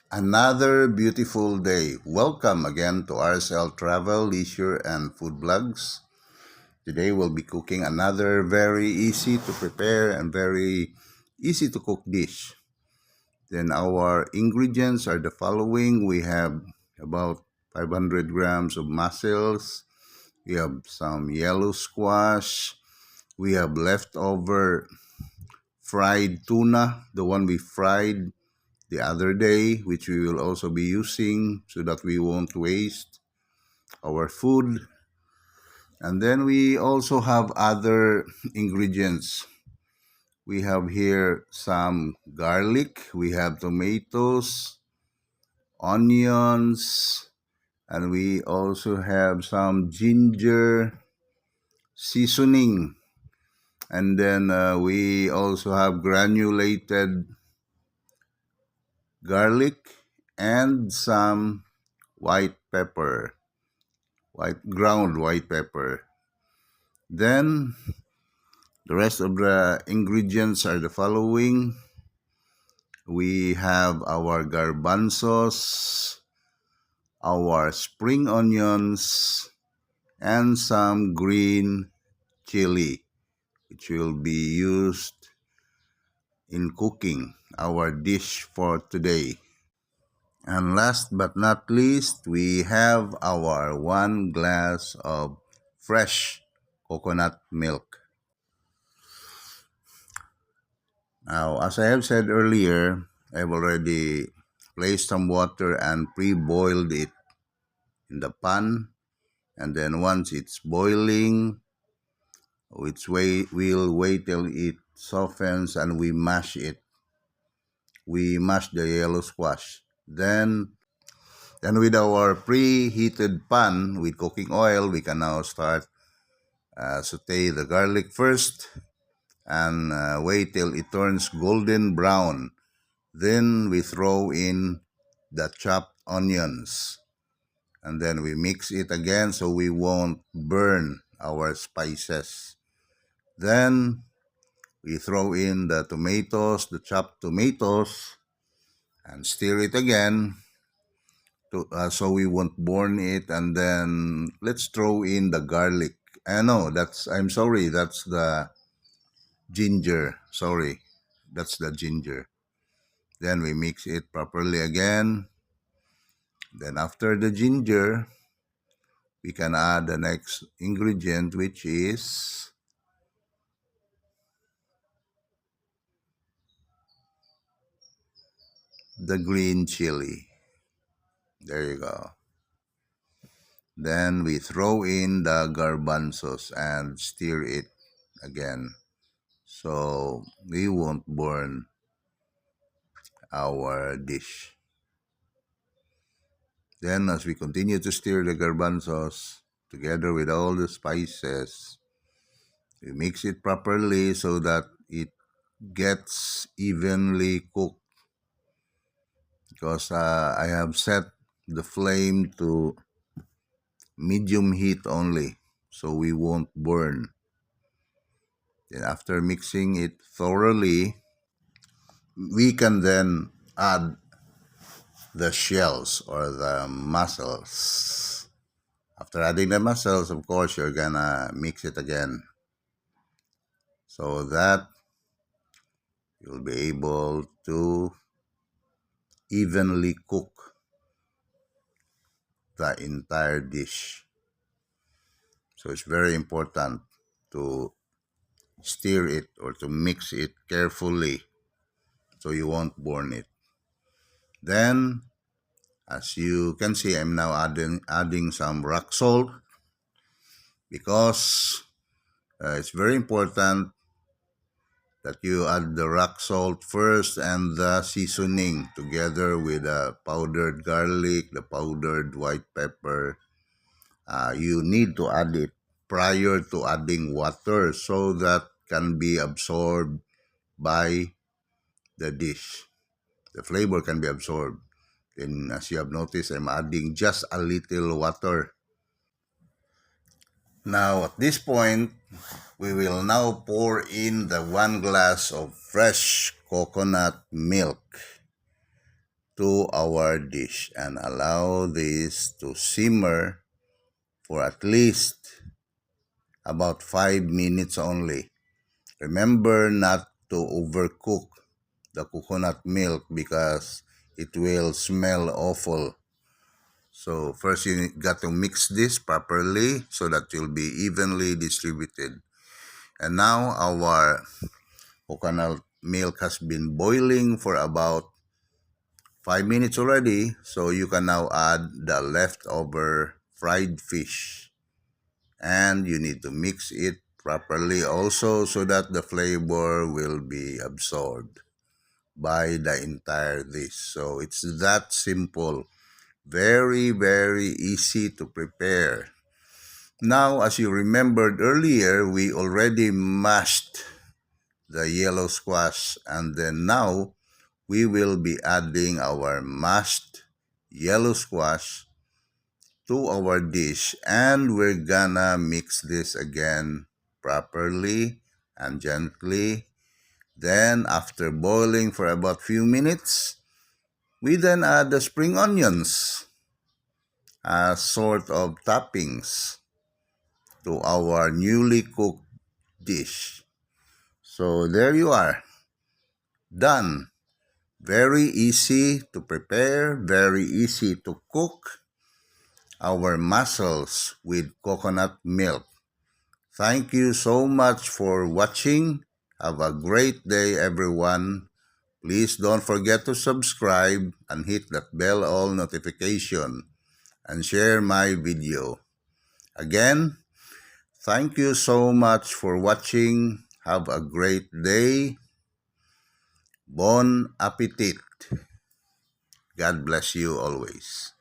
Another beautiful day. Welcome again to RSL Travel, Leisure, and Food Vlogs. Today we'll be cooking another very easy to prepare and very easy to cook dish. Then our ingredients are the following. We have about 500 grams of mussels. We have some yellow squash. We have leftover fried tuna, the one we fried the other day, which we will also be using so that we won't waste our food. And then we also have other ingredients. We have here some garlic, we have tomatoes, onions, and we also have some ginger seasoning. And then we also have granulated garlic and some white pepper. Ground white pepper. Then the rest of the ingredients are the following. We have our garbanzos, our spring onions, and some green chili, which will be used in cooking our dish for today. And last but not least, we have our 1 glass of fresh coconut milk. Now, as I have said earlier, I've already placed some water and pre-boiled it in the pan. And then once it's boiling, we'll wait till it softens and we mash it. We mash the yellow squash. Then with our preheated pan with cooking oil, we can now start saute the garlic first and wait till it turns golden brown. Then we throw in the chopped onions and then we mix it again so we won't burn our spices. Then we throw in the tomatoes, the chopped tomatoes, and stir it again so we won't burn it. And then let's throw in the garlic. No, I'm sorry, that's the ginger. Sorry, that's the ginger. Then we mix it properly again. Then after the ginger, we can add the next ingredient, which is the green chili. There you go. Then we throw in the garbanzos and stir it again so we won't burn our dish. Then as we continue to stir the garbanzos together with all the spices, we mix it properly so that it gets evenly cooked. Because I have set the flame to medium heat only so we won't burn. Then after mixing it thoroughly, we can then add the shells or the mussels. After adding the mussels, of course, you're gonna mix it again so that you'll be able to evenly cook the entire dish. So it's very important to stir it or to mix it carefully so you won't burn it. Then, as you can see, I'm now adding some rock salt because it's very important that you add the rock salt first and the seasoning together with the powdered garlic, the powdered white pepper. You need to add it prior to adding water so that can be absorbed by the dish. The flavor can be absorbed. Then as you have noticed, I'm adding just a little water. Now at this point, we will now pour in the 1 glass of fresh coconut milk to our dish and allow this to simmer for at least about 5 minutes only. Remember not to overcook the coconut milk because it will smell awful. So first you got to mix this properly so that it will be evenly distributed. And now our coconut milk has been boiling for about 5 minutes already. So you can now add the leftover fried fish. And you need to mix it properly also so that the flavor will be absorbed by the entire dish. So it's that simple. Very, very easy to prepare. Now, as you remembered earlier, we already mashed the yellow squash, and then now we will be adding our mashed yellow squash to our dish, and we're gonna mix this again properly and gently. Then after boiling for about few minutes, we then add the spring onions as sort of toppings to our newly cooked dish. So there you are, done. Very easy to prepare, very easy to cook. Our mussels with coconut milk. Thank you so much for watching. Have a great day, everyone. Please don't forget to subscribe and hit that bell all notification and share my video. Again, thank you so much for watching. Have a great day. Bon appetit. God bless you always.